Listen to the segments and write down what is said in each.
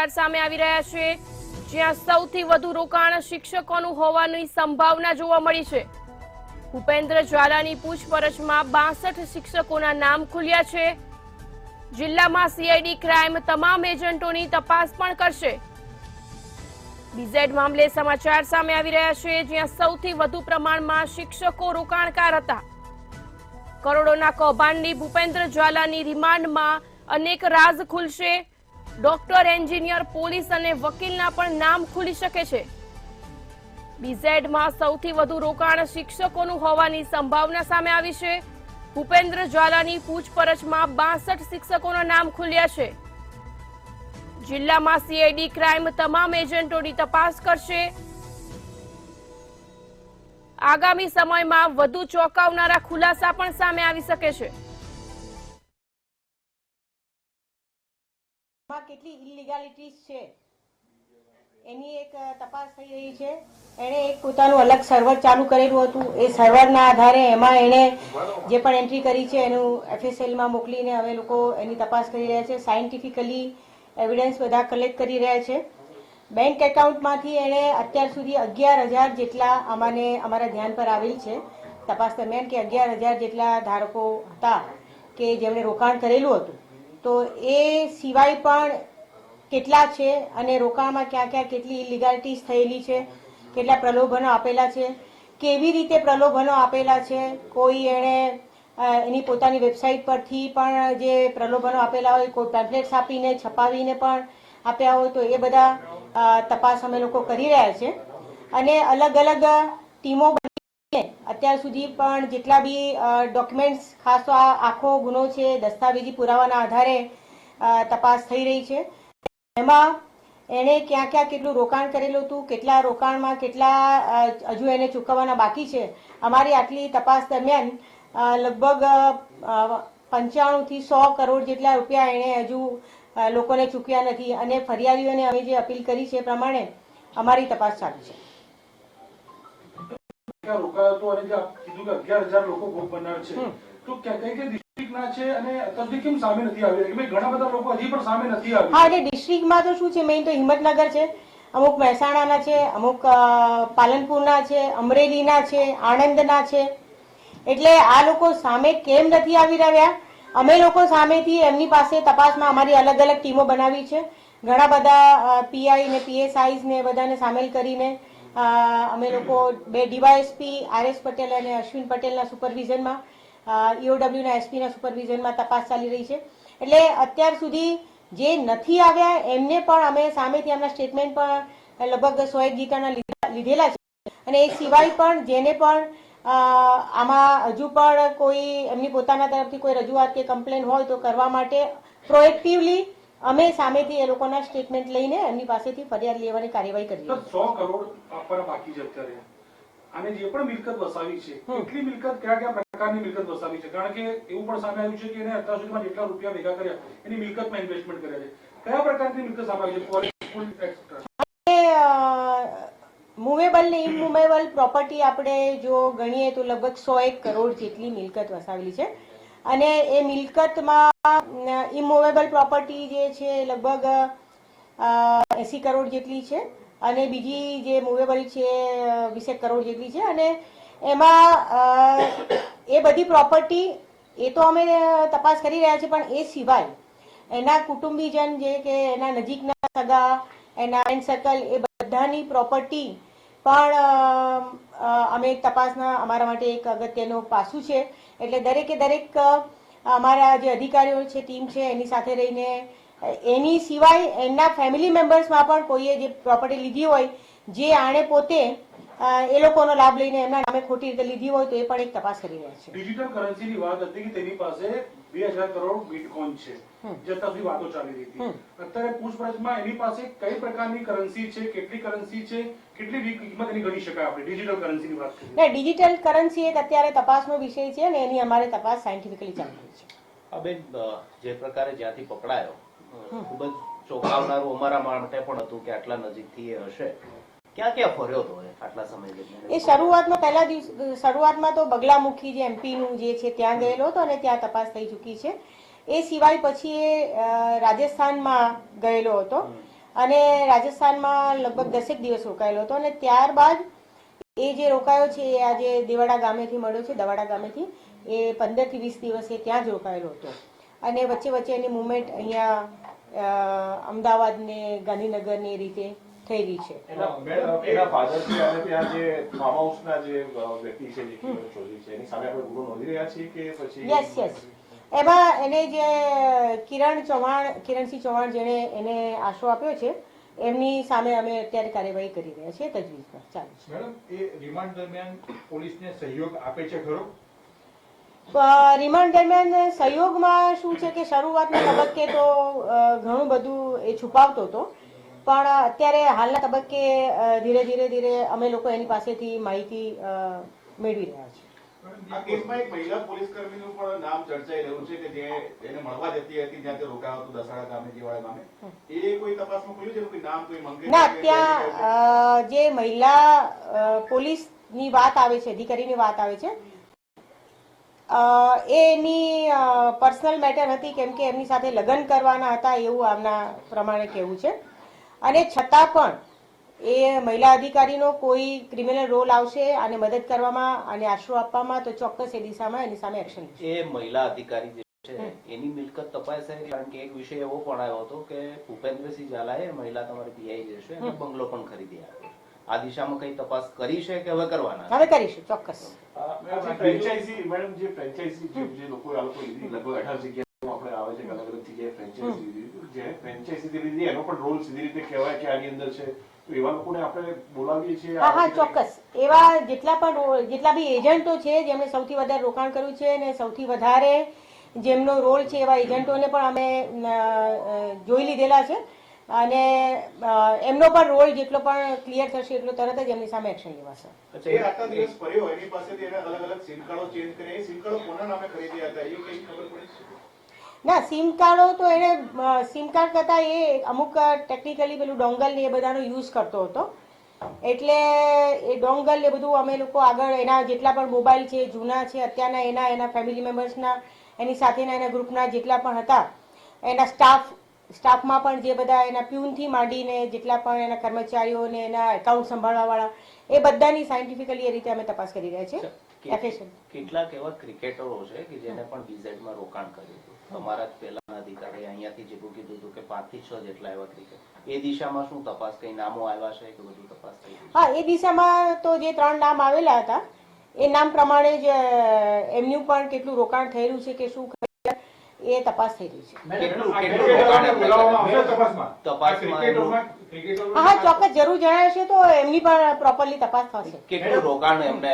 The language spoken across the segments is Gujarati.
સમાચાર સામે આવી રહ્યા છે, જ્યાં સૌથી વધુ રોકાણ શિક્ષકોનું હોવાની સંભાવના જોવા મળી છે। ભૂપેન્દ્ર ઝાલાની પૂછપરછમાં 62 શિક્ષકોના નામ ખુલ્યા છે। જિલ્લામાં સીઆઈડી ક્રાઇમ તમામ એજન્ટોની તપાસ પણ કરશે। બીઝેડ મામલે સમાચાર સામે આવી રહ્યા છે, જ્યાં સૌથી વધુ પ્રમાણમાં શિક્ષકો રોકાણકાર હતા। કરોડોના કૌભાંડી ભૂપેન્દ્ર ઝાલાની રિમાન્ડમાં અનેક રાજ ખુલશે। ડોક્ટર, એન્જિનિયર, પોલીસ અને વકીલના પણ નામ ખુલી શકે છે। બીઝેડમાં સૌથી વધુ રોકાણ શિક્ષકોનું હોવાની સંભાવના સામે આવી છે। ભૂપેન્દ્ર ઝાલાની પૂછપરછમાં 62 શિક્ષકોના નામ ખુલ્યા છે। જિલ્લામાં સીઆઈડી ક્રાઇમ તમામ એજન્ટોની તપાસ કરશે। આગામી સમયમાં વધુ ચોંકાવનારા ખુલાસા પણ સામે આવી શકે છે। કેટલી ઇલીગાલિટીઝ છે એની એક તપાસ થઈ રહી છે। એણે એક પોતાનું અલગ સર્વર ચાલુ કરેલું હતું। એ સર્વરના આધારે એમાં એણે જે પણ એન્ટ્રી કરી છે એનું એફએસએલમાં મોકલીને હવે લોકો એની તપાસ કરી રહ્યા છે। સાયન્ટિફિકલી એવિડન્સ બધા કલેક્ટ કરી રહ્યા છે। બેંક એકાઉન્ટમાંથી એણે અત્યાર સુધી 11,000 જેટલા અમારા ધ્યાન પર આવેલ છે તપાસ દરમિયાન કે 11,000 જેટલા ધારકો હતા કે જેમણે રોકાણ કરેલું હતું। તો એ સિવાય પણ કેટલા છે અને રોકાણમાં ક્યાં ક્યાં કેટલી ઇલીગાલિટીઝ થયેલી છે, કેટલા પ્રલોભનો આપેલા છે, કેવી રીતે પ્રલોભનો આપેલા છે, કોઈ એણે એની પોતાની વેબસાઇટ પરથી પણ જે પ્રલોભનો આપેલા હોય, કોઈ પેમ્ફલેટ્સ આપીને છપાવીને પણ આપ્યા હોય, તો એ બધા તપાસ અમે લોકો કરી રહ્યા છે। અને અલગ અલગ ટીમો બનીને અત્યાર સુધી પણ જેટલા બી ડોક્યુમેન્ટ્સ, ખાસ તો આ આખો ગુનો છે દસ્તાવેજી પુરાવાના આધારે તપાસ થઈ રહી છે। એમાં એણે ક્યાં ક્યાં કેટલું રોકાણ કરેલું હતું, કેટલા રોકાણમાં કેટલા હજુ એને ચૂકવવાના બાકી છે। અમારી આટલી તપાસ દરમિયાન લગભગ 95 થી 100 કરોડ જેટલા રૂપિયા એણે હજુ લોકોને ચૂક્યા નથી અને ફરિયાદીઓને અમે જે અપીલ કરી છે એ પ્રમાણે અમારી તપાસ ચાલુ છે। રોકાયો તો અને જે કીધું કે 11,000 લોકો ભોગ બનનાર છે, તો કઈ કઈ ડિસ્ટ્રિક્ટના છે અને અત્યાર સુધી કેમ સામે નથી આવી રહ્યા? ઘણા બધા લોકો હજી પણ સામે નથી આવ્યા। હા, એટલે ડિસ્ટ્રિક્ટમાં તો શું છે, મેઇન તો હિંમતનગર છે, અમુક મહેસાણાના છે, અમુક પાલનપુરના છે, અમરેલીના છે, આણંદના છે। એટલે આ લોકો સામે કેમ નથી આવી રહ્યા? અમે લોકો સામેથી એમની પાસે તપાસમાં અમારી અલગ અલગ ટીમો બનાવી છે। ઘણા બધા પીઆઈ ને પીએસઆઈ ને બધાને સામેલ કરીને અમે લોકો 2 ડીવાયએસપી આરએસ પટેલ અને અશ્વિન પટેલના સુપરવિઝનમાં, ઈઓડબ્લ્યુના એસપીના સુપરવિઝનમાં તપાસ ચાલી રહી છે। એટલે અત્યાર સુધી જે નથી આવ્યા એમને પણ અમે સામેથી એમના સ્ટેટમેન્ટ પણ લગભગ 101 ગીતાના લીધેલા છે। અને એ સિવાય પણ જેને પણ આમાં હજુ પણ કોઈ એમની પોતાના તરફથી કોઈ રજૂઆત કે કમ્પ્લેન હોય તો કરવા માટે પ્રોએક્ટિવલી અમે સામેથી એ લોકોના સ્ટેટમેન્ટ લઈને એમની પાસેથી ફરિયાદ લેવાની કાર્યવાહી કરી છે। 100 કરોડ આપવાના બાકી છે અત્યારે, અને જે પણ મિલકત વસાવી છે, કેટલી મિલકત, કયા કયા પ્રકારની મિલકત વસાવી છે? કારણ કે એવું પણ સામે આવ્યું છે કે એને અત્યાર સુધીમાં જેટલા રૂપિયા ભેગા કર્યા એની મિલકતમાં ઇન્વેસ્ટમેન્ટ કર્યા છે। કયા પ્રકારની મિલકત સામે આવી છે? મૂવેબલ ને ઇમૂવેબલ પ્રોપર્ટી આપણે જો ગણીએ તો લગભગ 101 કરોડ જેટલી મિલકત વસાવેલી છે। અને એ મિલકતમાં ઇમૂવેબલ પ્રોપર્ટી જે છે લગભગ 80 કરોડ જેટલી છે અને બીજી જે મૂવેબલ છે 20 કરોડ જેટલી છે। અને એમાં એ બધી પ્રોપર્ટી એ તો અમે તપાસ કરી રહ્યા છીએ, પણ એ સિવાય એના કુટુંબીજન જે કે એના નજીકના સગા, એના ફ્રેન્ડ સર્કલ, એ બધાની પ્રોપર્ટી પણ અમે તપાસના અમારા માટે એક અગત્યનું પાસું છે। એટલે દરેકે દરેક અમારા જે અધિકારીઓ છે, ટીમ છે, એની સાથે રહીને એની સિવાય એમના ફેમિલી મેમ્બર્સમાં પણ કોઈએ જે પ્રોપર્ટી લીધી હોય, જે આણે પોતે એ લોકોનો લાભ લઈને એમના નામે ખોટી રીતે લીધી હોય, તો એ પણ એક તપાસ કરી રહ્યા છે। ડિજિટલ કરન્સીની વાત હતી કે તેની પાસે 2,000 કરોડ બિટકોઇન છે, જે અત્યાર વાતો ચાલી રહી હતી। અત્યારે પૂછપરછમાં એની પાસે કઈ પ્રકારની કરન્સી છે, કેટલી કરન્સી છે, કેટલી કિંમત એની ગણી શકાય આપણે ડિજિટલ કરન્સીની વાત કરીએ? ડિજિટલ કરન્સી એક અત્યારે તપાસનો વિષય છે અને એની અમારે તપાસ સાયન્ટિફિકલી ચાલી રહી છે। બેન, જે પ્રકારે જ્યાંથી પકડાયો ખૂબ જ ચોંકાવનારું અમારા માટે પણ હતું કે આટલા નજીકથી એ હશે। ક્યાં ક્યાં ફર્યો હતો આટલા સમય દરમિયાન? એ શરૂઆતમાં તો બગલામુખી જે એમપી નું જે છે ત્યાં ગયેલો હતો અને ત્યાં તપાસ થઈ ચૂકી છે। એ સિવાય પછી એ રાજસ્થાનમાં ગયેલો હતો અને રાજસ્થાનમાં લગભગ 10 દિવસ રોકાયેલો હતો અને ત્યારબાદ એ જે રોકાયો છે એ આજે દેવાડા ગામેથી મળ્યો છે. દવાડા ગામેથી એ 15 થી 20 દિવસ એ ત્યાં જ રોકાયેલો હતો અને વચ્ચે વચ્ચે એની મુવમેન્ટ અહીંયા અમદાવાદ ને ગાંધીનગર ને એ રીતે થઈ રહી છે. એના ફાધરથી અને ત્યાં જે ફાર્મ હાઉસના જે વ્યક્તિ છે જે કિરણ ચૌધરી છે એની સામે આપણે ગુનો નોંધી રહ્યા છીએ કે પછી યસ એમાં એને જે કિરણસિંહ ચૌહાણ જેણે એને આશરો આપ્યો છે એમની સામે અમે અત્યારે કાર્યવાહી કરી રહ્યા છીએ. તજવીજમાં ચાલુ છે. મેડમ, એ રિમાન્ડ દરમિયાન પોલીસને સહયોગ આપે છે ખરો? રિમાન્ડ દરમિયાન સહયોગમાં શું છે કે શરૂઆતના તબક્કે તો ઘણું બધું એ છુપાવતો હતો, પણ અત્યારે હાલના તબક્કે ધીરે ધીરે અમે લોકો એની પાસેથી માહિતી મેળવી રહ્યા છીએ. આ કેસમાં એક મહિલા પોલીસ કર્મીનું પણ નામ ચર્ચાઈ રહ્યું છે કે જે એને મળવા જતી હતી જ્યાં તે રોકાયો હતો દસાડા ગામે જીવાડા ગામે. એ કોઈ તપાસમાં ખુલ્યું છે? કોઈ નામ, કોઈ મંગેતર? ના, ત્યાં જે મહિલા પોલીસની વાત આવે છે, અધિકારીની વાત આવે છે, એની પર્સનલ મેટર હતી કેમ કે એમની સાથે લગ્ન કરવાના હતા એવું આમના પ્રમાણે કહેવું છે. અને છતાં પણ એ મહિલા અધિકારીનો કોઈ ક્રિમિનલ રોલ આવશે અને મદદ કરવામાં અને આશરો આપવામાં તો ચોક્કસ એ દિશામાં એની સામે એક્શન લેશે. એ મહિલા અધિકારી જે છે એની મિલકત તપાસાય, કારણ કે એક વિષય એવો પણ આવ્યો હતો કે ભૂપેન્દ્રસિંહ ઝાલાએ મહિલા તમારી પીઆઈ જે છે એને બંગલો પણ ખરીદી આપ્યો. આ દિશામાં કઈ તપાસ કરી છે કે હવે કરવાના? હવે કરીશું ચોક્કસ. ફ્રેન્ચાઇઝી મેડમ, જે ફ્રેન્ચાઇઝી જે લોકો આ લોકો લીધી લગભગ 18 જગ્યાએ આપણે આવે છે અલગ અલગ જગ્યાએ ફ્રેન્ચાઇઝી લીધી, જે ફ્રેન્ચાઇઝી લીધી એનો પણ રોલ સીધી રીતે કહેવાય કે આની અંદર છે, તો એવા લોકોને આપણે બોલાવીએ છીએ. હા ચોક્કસ. એવા જેટલા બી એજન્ટો છે જેમણે સૌથી વધારે રોકાણ કર્યું છે અને સૌથી વધારે જેમનો રોલ છે એવા એજન્ટોને પણ અમે જોઈ લીધેલા છે અને એમનો પણ રોલ જેટલો પણ ક્લિયર થશે એટલો તરત જ એમની સામે એક્શન લેવાશે. એ આટલા દિવસ ફર્યો એની પાસેથી એને અલગ અલગ સિમ કાર્ડો ચેન્જ કર્યા. એ સિમ કાર્ડો કોના નામે ખરીદ્યા હતા એ કઈ ખબર પડી? ના, સિમ કાર્ડો તો એને સિમ કાર્ડ કરતા એ અમુક ટેકનિકલી પેલું ડોંગલ ને એ બધાનો યુઝ કરતો હતો, એટલે એ ડોંગલ એ બધું અમે લોકો આગળ એના જેટલા પણ મોબાઈલ છે જૂના છે અત્યારના એના ફેમિલી મેમ્બર્સના એની સાથેના એના ગ્રુપના જેટલા પણ હતા એના સ્ટાફમાં પણ જે બધા એના પ્યુનથી માંડીને જેટલા પણ એના કર્મચારીઓ ને એના એકાઉન્ટ સંભાળવાવાળા એ બધાની સાયન્ટિફિકલી એ રીતે અમે તપાસ કરી રહ્યા છીએ. કેટલાક એવા ક્રિકેટરો છે કે જેને પણ બીઝેડમાં રોકાણ કર્યું હતું. તમારા જ પહેલાના અધિકારી અહીંયાથી જેવું કીધું હતું કે 5 થી 6 જેટલા એવા ક્રિકેટ, એ દિશામાં શું તપાસ, કઈ નામો આવ્યા છે કે બધું તપાસ થઈ ગઈ? હા, એ દિશામાં તો જે 3 નામ આવેલા હતા એ નામ પ્રમાણે જ એમનું પણ કેટલું રોકાણ થયેલું છે કે શું એ તપાસ થઈ રહી છે. કેટલું રોકાણ એમને કર્યું? તપાસમાં તપાસમાં હા ચોક્કસ જરૂર જણાવશે તો એમની પણ પ્રોપરલી તપાસ થશે. કેટલું રોકાણ એમને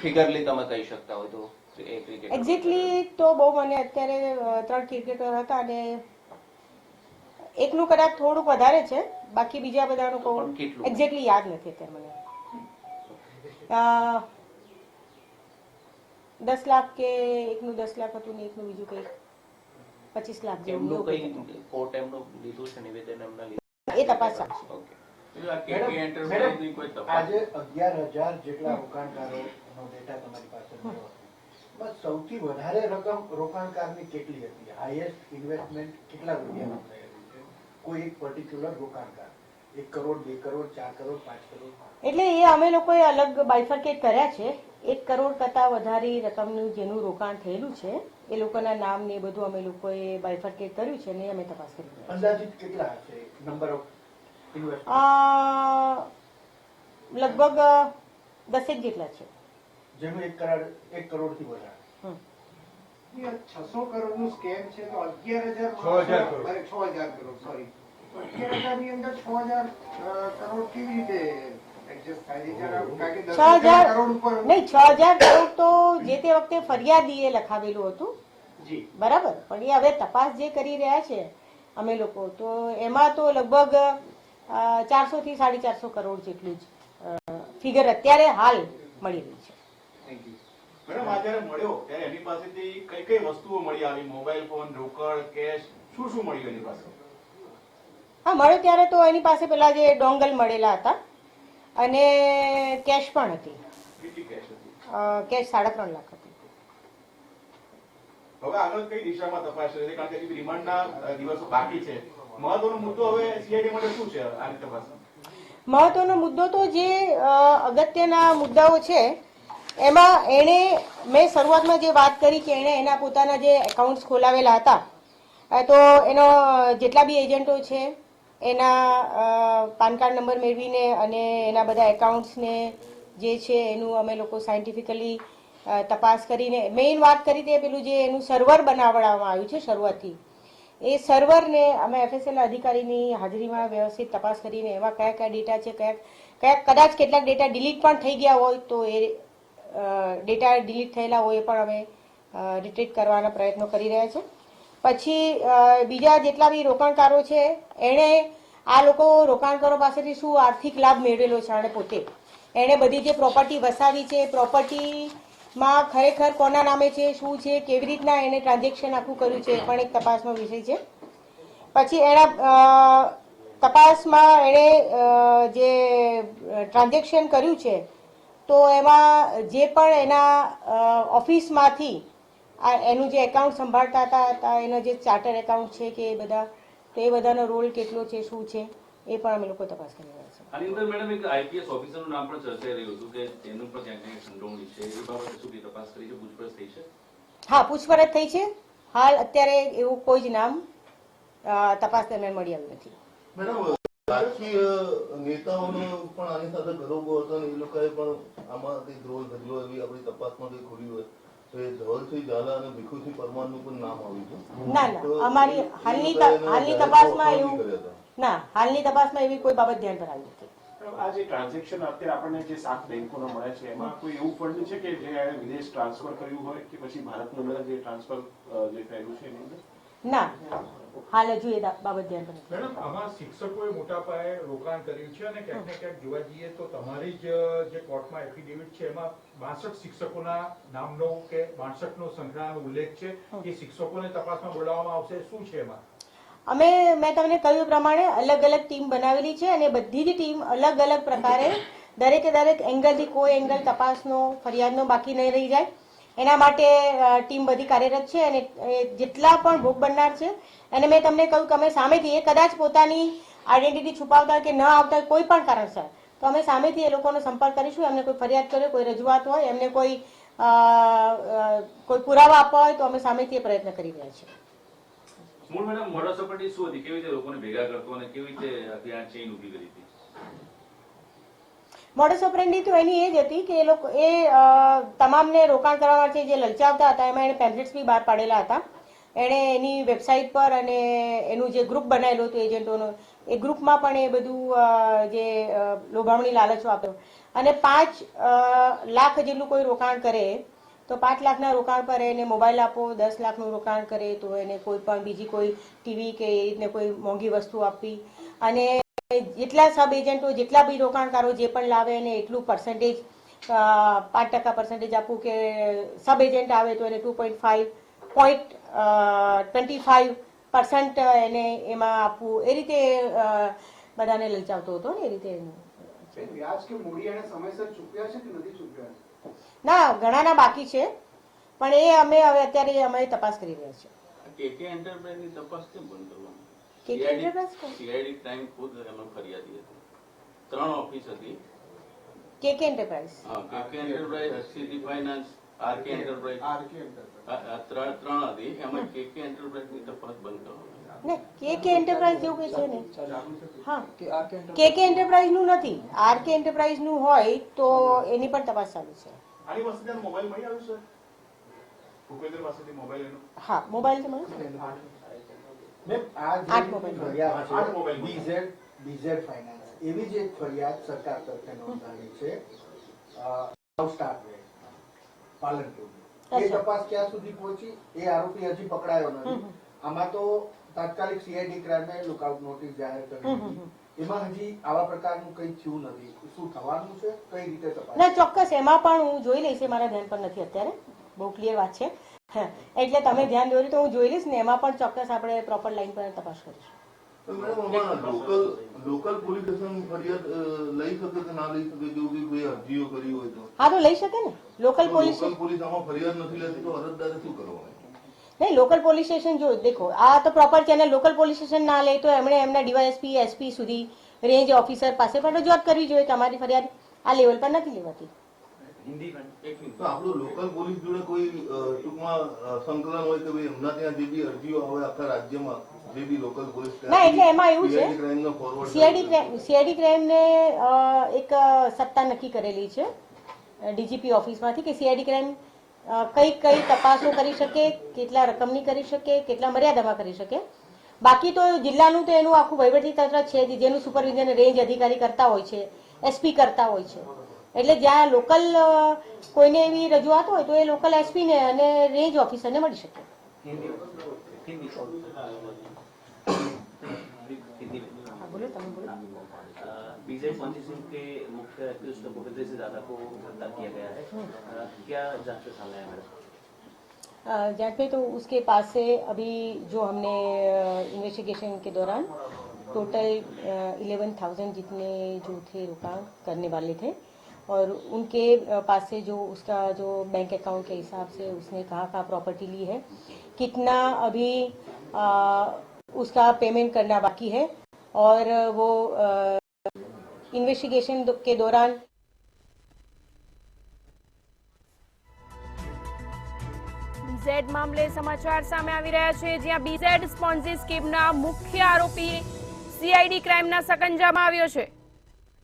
ફિગરલી તમે કહી શકતા હોય તો? એક્ઝેક્ટલી તો બહુ મને અત્યારે 3 ક્રિકેટર હતા અને એકનું કદાચ થોડુંક વધારે છે, બાકી બીજા બધાનું કહું એક્ઝેક્ટલી યાદ નથી અત્યારે મને. 10 લાખ કે એકનું 10 લાખ હતું ને એકનું બીજું કઈ 25 લાખ જેવું એમનું કઈ કોર્ટ એમનું લીધું છે નિવેદન એમના લીધું એ તપાસ ચાલશે. ઓકે. આજે 11,000 જેટલા રોકાણકારોનો ડેટા તમારી પાસે મળ્યો. બસ સૌથી વધારે રકમ રોકાણકારની કેટલી હતી? હાઈએસ્ટ ઇન્વેસ્ટમેન્ટ કેટલા રૂપિયામાં થયેલું છે કોઈ એક પર્ટિક્યુલર રોકાણકાર? 1 કરોડ, 2 કરોડ, 4 કરોડ, 5 કરોડ? એટલે એ અમે લોકોએ અલગ બાયફર્કેટ કર્યા છે. 1 કરોડ કરતા વધારે રકમનું જેનું રોકાણ થયેલું છે એ લોકોના નામ ને એ બધું અમે લોકોએ બાયફર્કેટ કર્યું છે ને અમે તપાસ કરી. અંદાજિત કેટલા હશે નંબર ઓફ ઇન્વેસ્ટમેન્ટ? લગભગ 10 જેટલા છે. જેનું 1 કરોડથી વધારે. 600 કરોડનું સ્કેમ છે તો 11,000 કરોડ, સોરી, 11,000 ની અંદર 6,000 કરોડ કેવી રીતે એડજસ્ટ થાય છે? કારણ કે 10,000 કરોડ ઉપર નહીં, 6,000 કરોડ તો જે તે વખતે ફરિયાદીએ લખાવેલું હતું જી બરાબર, પણ એ હવે તપાસ જે કરી રહ્યા છે અમે લોકો તો એમાં તો લગભગ 400 થી 450 કરોડ જેટલું જ ફિગર અત્યારે હાલ મળી રહી છે. મેડમ, આ જયારે મળ્યો ત્યારે એની પાસેથી કઈ કઈ વસ્તુઓ મળી આવી? મોબાઈલ ફોન, રોકડ, કેશ, શું શું મળ્યું એની પાસે? હા, મળ્યો ત્યારે તો એની પાસે પેલા જે ડોંગલ મળેલા હતા અને કેશ પણ હતી. કેટલી કેશ હતી? કેશ 3.5 લાખ હતી. હવે આગળ કઈ દિશામાં તપાસ છે? કારણ કે રિમાન્ડના દિવસો બાકી છે, મહત્વનો મુદ્દો હવે સીઆઈડી માટે શું છે આની તપાસમાં? મહત્વનો મુદ્દો તો જે અગત્યના મુદ્દાઓ છે એમાં એણે મેં શરૂઆતમાં જે વાત કરી કે એણે એના પોતાના જે એકાઉન્ટ્સ ખોલાવેલા હતા, તો એનો જેટલા બી એજન્ટો છે એના પાન કાર્ડ નંબર મેળવીને અને એના બધા એકાઉન્ટ્સને જે છે એનું અમે લોકો સાયન્ટિફિકલી તપાસ કરીને મેઇન વાત કરી તે પેલું જે એનું સર્વર બનાવવામાં આવ્યું છે શરૂઆતથી, એ સર્વરને અમે FSL અધિકારીની હાજરીમાં વ્યવસ્થિત તપાસ કરીને એમાં કયા કયા ડેટા છે, કયા કદાચ કેટલાક ડેટા ડિલીટ પણ થઈ ગયા હોય તો એ ડેટા ડિલીટ થયેલા હોય એ પણ અમે રિટ્રીટ કરવાના પ્રયત્નો કરી રહ્યા છે. પછી બીજા જેટલા બી રોકાણકારો છે એણે આ લોકો રોકાણકારો પાસેથી શું આર્થિક લાભ મેળવેલો છે અને પોતે એણે બધી જે પ્રોપર્ટી વસાવી છે પ્રોપર્ટીમાં ખરેખર કોના નામે છે, શું છે, કેવી રીતના એણે ટ્રાન્ઝેક્શન આખું કર્યું છે એ પણ એક તપાસનો વિષય છે. પછી એના તપાસમાં એણે જે ટ્રાન્ઝેક્શન કર્યું છે તો એમાં જે પણ એના ઓફિસમાંથી એનું જે એકાઉન્ટ સંભાળતા હતા એના જે ચાર્ટર એકાઉન્ટ છે કે એ બધા, તો એ બધાનો રોલ કેટલો છે, શું છે એ પણ અમે લોકો તપાસ કરી રહ્યા છીએ. આની અંદર મેડમ એક આઈપીએસ ઓફિસરનું નામ પણ ચર્ચાઈ રહ્યું હતું કે તેનું પણ ક્યાંક ક્યાંક સંડોવણી છે, એ બાબતે શું તપાસ કરી છે, પૂછપરછ થઈ છે? હા, પૂછપરછ થઈ છે. હાલ અત્યારે એવું કોઈ જ નામ તપાસ દરમિયાન મળી આવ્યું નથી. મેડમ, રાજકીય નેતાઓનો પણ આની સાથે ગરોબો હતો ને એ લોકોએ પણ આમાં કંઈક રોલ ભજવ્યો એવી આપણી તપાસમાં કંઈ ખુલ્યું હોય તો એ ધવલસિંહ ઝાલા અને ભીખુસિંહ પરમારનું પણ નામ આવ્યું હતું. ના, અમારી હાલની તપાસમાં એવું ના, હાલની તપાસમાં એવી કોઈ બાબત ધ્યાન પર આવી નથી. આ જે ટ્રાન્ઝેક્શન અત્યારે આપણને જે 7 બેંકોના મળે છે એમાં કોઈ એવું ફંડ છે કે જે એણે વિદેશ ટ્રાન્સફર કર્યું હોય કે પછી ભારતની અંદર જે ટ્રાન્સફર જે થયેલું છે એની અંદર? ના, હાલ હજુ એ બાબત ધ્યાન પર નથી. મેડમ, આમાં શિક્ષકોએ મોટા પાયે રોકાણ કર્યું છે અને ક્યાંક ને ક્યાંક જોવા જઈએ તો તમારી જ જે કોર્ટમાં એફિડેવિટ છે એમાં 62 શિક્ષકોના નામનો કે 62 નો સંખ્યાનો ઉલ્લેખ છે. એ શિક્ષકોને તપાસમાં બોલાવવામાં આવશે, શું છે એમાં? મેં તમને કહ્યું પ્રમાણે અલગ અલગ ટીમ બનાવેલી છે અને બધી જ ટીમ અલગ અલગ પ્રકારે દરેક એંગલથી કોઈ એંગલ તપાસનો ફરિયાદનો બાકી નહીં રહી જાય એના માટે ટીમ બધી કાર્યરત છે. અને જેટલા પણ ભોગ બનનાર છે અને મેં તમને કહ્યું કે અમે સામેથી એ કદાચ પોતાની આઈડેન્ટિટી છુપાવતા કે ન આવતા કોઈ પણ કારણસર તો અમે સામેથી એ લોકોનો સંપર્ક કરીશું. એમને કોઈ ફરિયાદ કરે, કોઈ રજૂઆત હોય, એમને કોઈ પુરાવા આપવા હોય તો અમે સામેથી એ પ્રયત્ન કરી રહ્યા છીએ. મૂળ મેડમ મોડસ ઓપરેન્ડી શું હતી, કેવી રીતે લોકોને ભેગા કરતો અને કેવી રીતે ત્યાં ચેઇન ઉભી કરી હતી? મોડસ ઓપરેન્ડી તો એની એ જ હતી કે એ લોકો તમામને રોકાણ કરવા માટે જે લલચાવતા હતા એમાં એણે પેમ્પલેટ્સ બી બહાર પાડેલા હતા. એણે એની વેબસાઇટ પર અને એનું જે ગ્રુપ બનાવેલું હતું એજન્ટોનો, એ ગ્રુપમાં પણ એ બધું જે લોભામણી લાલચો આપ્યો અને 5 લાખ જેટલું કોઈ રોકાણ કરે તો 5 લાખના રોકાણ પર એને મોબાઈલ આપો, 10 લાખનું રોકાણ કરે તો એને કોઈ પણ બીજી કોઈ ટીવી કે એ રીતને કોઈ મોંઘી વસ્તુ આપવી અને જેટલા સબ એજન્ટો જેટલા બી રોકાણકારો જે પણ લાવે એને એટલું પર્સન્ટેજ 5% પર્સન્ટેજ આપવું કે સબ એજન્ટ આવે તો એને 2.25% એને એમાં આપવું, એ રીતે બધાને લલચાવતો હતો ને એ રીતે. વ્યાજ કે મૂડી એને સમયસર ચૂકવ્યા છે કે નથી ચૂકવ્યા? ના, ઘણાના બાકી છે પણ એ અમે હવે અત્યારે અમે તપાસ કરી રહ્યા છીએ. કેકે એન્ટરપ્રાઇઝની તપાસ કેમ બંધ કરવાની? કેકે એન્ટરપ્રાઇઝ સીઆઈડી ક્રાઇમ ખુદ એનો ફરિયાદી હતી, 3 ઓફિસ હતી. કેકે એન્ટરપ્રાઇઝ, હા, K K enterprise, HCD finance, R K enterprise, 3 હતી. એમાં કેકે એન્ટરપ્રાઇઝની તપાસ બંધ કરવાની. ને કેકે એન્ટરપ્રાઇઝ જેવું કઈ છે ને? હા, કેકે એન્ટરપ્રાઇઝ નું નથી, આરકે એન્ટરપ્રાઇઝ નું હોય તો એની પણ તપાસ ચાલુ છે. આની પાસેથી મોબાઈલ મળી આવ્યું છે? ભૂપેન્દ્ર પાસેથી મોબાઈલ એનો? હા, મોબાઈલ તો મળ્યો. આ 8 મોબાઈલ. ફરિયાદ BZ ફાઇનાન્સ એવી જ એક ફરિયાદ સરકાર તરફે નોંધાવી છે પાલનપુરની. એ તપાસ ક્યાં સુધી પહોંચી એ આરોપી હજી પકડાયો નથી. આમાં તો તાત્કાલિક સીઆઈડી ક્રાઇમે લુકઆઉટ નોટિસ જાહેર કરી હતી. એમાં હજી આવા પ્રકારનું કંઈ થયું નથી. શું થવાનું છે, કઈ રીતે તપાસ? ના, ચોક્કસ એમાં પણ હું જોઈ લઈશ. મારા ધ્યાન પર નથી અત્યારે, બહુ ક્લિયર વાત છે એટલે તમે ધ્યાન દોર્યું તો હું જોઈ લઈશ ને એમાં પણ ચોક્કસ આપણે પ્રોપર લાઈન પર તપાસ કરીશું. લોકલ પોલીસ સ્ટેશન ફરિયાદ લઈ શકે કે ના લઈ શકે, જો બી કોઈ અરજીઓ કરી હોય તો? હા, તો લઈ શકે ને. લોકલ પોલીસ આમાં ફરિયાદ નથી લેતી તો અરજદારે શું કરવાનું? નહીં, લોકલ પોલીસ સ્ટેશન જો દેખો, આ તો proper channel local police station ના લે તો એમણે એમના ડીવાયએસપી એસપી સુધી રેન્જ ઓફિસર પાસે પણ રજૂઆત કરવી જોઈએ કે અમારી ફરિયાદ આ લેવલ પર નથી લેવાતી. તો આપણું લોકલ પોલીસ જોડે કોઈ ટૂંકમાં સંકલન હોય કે ભાઈ એમના ત્યાં જે બી અરજીઓ આવે આખા રાજ્યમાં જે બી લોકલ પોલીસ ના, એટલે એમાં એવું છે ક્રાઇમનો ફોરવર્ડ સીઆઈડી ક્રાઇમને એક સત્તા નક્કી કરેલી છે ડીજીપી ઓફિસમાંથી કે સીઆઈડી ક્રાઇમ કઈ કઈ તપાસો કરી શકે, કેટલા રકમની કરી શકે, કેટલા મર્યાદામાં કરી શકે. બાકી તો જિલ્લાનું તો એનું આખું વહીવટી તંત્ર છે જેનું સુપરવિઝન રેન્જ અધિકારી કરતા હોય છે, એસપી કરતા હોય છે. એટલે જ્યાં લોકલ કોઈને એવી રજૂઆત હોય તો એ લોકલ એસપી ને અને રેન્જ ઓફિસરને મળી શકે. बोलो तुम बोलो. बीजेड पंचिंग के मुख्य अक्यूज्ड भूपेंद्र सिंह दादा को गिरफ्तार किया गया है. क्या जांच में सामने आया मैडम? जांच में तो उसके पास से अभी जो हमने इन्वेस्टिगेशन के दौरान टोटल 11,000 जितने जो थे रोकाण करने वाले थे और उनके पास से जो उसका जो बैंक अकाउंट के हिसाब से उसने कहाँ प्रॉपर्टी ली है, कितना अभी उसका पेमेंट करना बाकी है और वो इन्वेस्टिगेशन के दौरान બીઝેડ મામલે સમાચાર સામે આવી રહ્યા છે, જ્યાં બીઝેડ સ્પોન્જી સ્કીમના મુખ્ય આરોપી સીઆઈડી ક્રાઇમના સકંજામાં આવ્યો છે.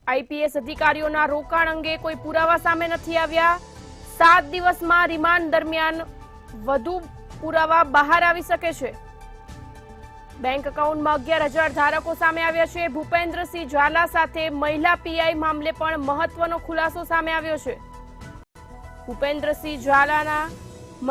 આઈપીએસ અધિકારીઓના રોકાણ અંગે કોઈ પુરાવા સામે નથી આવ્યા. 7 દિવસમાં રિમાન્ડ દરમિયાન વધુ પુરાવા બહાર આવી શકે છે. બેંક એકાઉન્ટમાં 11,000 ધારકો સામે આવ્યા છે. ભૂપેન્દ્રસિંહ ઝાલા સાથે મહિલા પીઆઈ મામલે પણ મહત્વનો ખુલાસો સામે આવ્યો છે. ભૂપેન્દ્રસિંહ ઝાલાના